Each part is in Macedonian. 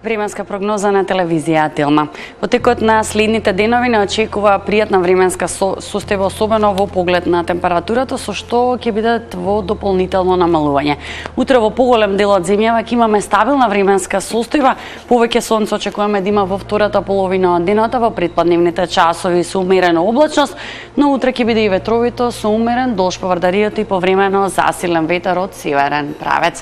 Временска прогноза на телевизија Телма. Во текот на следните денови не очекува пријатна временска состојба, особено во поглед на температурата, со што ќе бидат во дополнително намалување. Утре во поголем дел од земјава ќе имаме стабилна временска состојба, повеќе сонце очекуваме да има во втората половина од денот, во предпладневните часови со умерена облачност, но утре ќе биде и ветровито со умерен дожд по врдарието и повремено засилен ветер од северен правец.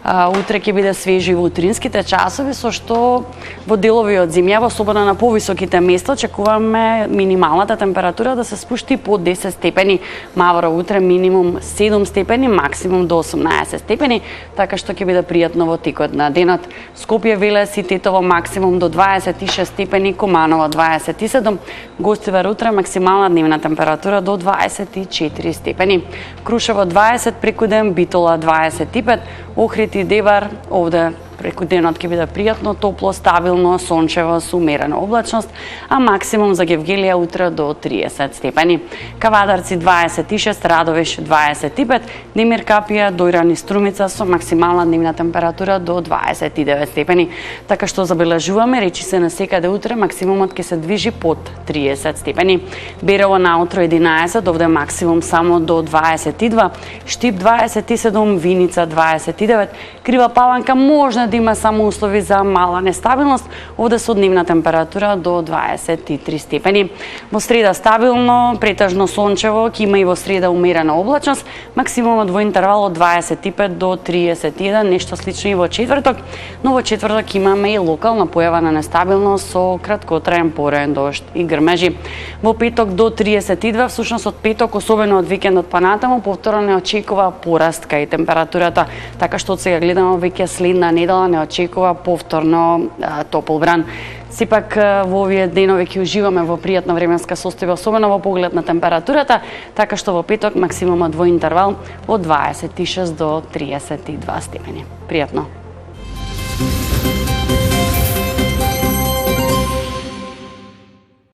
Утре ќе биде свежи во утринските часови, со што во делови од земјава, особено на повисоките места, очекуваме минималната температура да се спушти под 10 степени. Мавро утре минимум 7 степени, максимум до 18 степени, така што ќе биде пријатно во текот на денот. Скопје, Велес и Тетово максимум до 26 степени, Куманово 27, Гостивар утре максимална дневна температура до 24 степени. Крушево 20, преку ден Битола 25, Охрид и Девар, овде преку денот ќе биде пријатно, топло, стабилно, сончево со умерена облачност, а максимум за Гевгелија утре до 30 степени. Кавадарци 26, Радовиш 25, Демир Капија, Дојран и Струмица со максимална дневна температура до 29 степени. Така што забележуваме, речи се насекаде утре максимумот ќе се движи под 30 степени. Берово наутро 11, овде максимум само до 22, Штип 27, Виница 29, Крива Паланка можна да има само услови за мала нестабилност, овде со дневна температура до 23 степени. Во среда стабилно, претежно сончево, ќе има и во среда умерена облачност, максимумот во интервал од 25 до 31, нешто слично и во четврток, но во четврток имаме и локална појава на нестабилност со краткотраен пореен дожд и грмежи. Во петок до 32, всушност од петок, особено од викендот понатаму, повторно не очекува пораст кај температурата, така што од сега гледаме веќе следна недела не очекува повторно топол вран. Сепак во овие денови ќе уживаме во пријатна временска состојба, особено во поглед на температурата, така што во петок максимумот во интервал од 26 до 32 степени. Пријатно!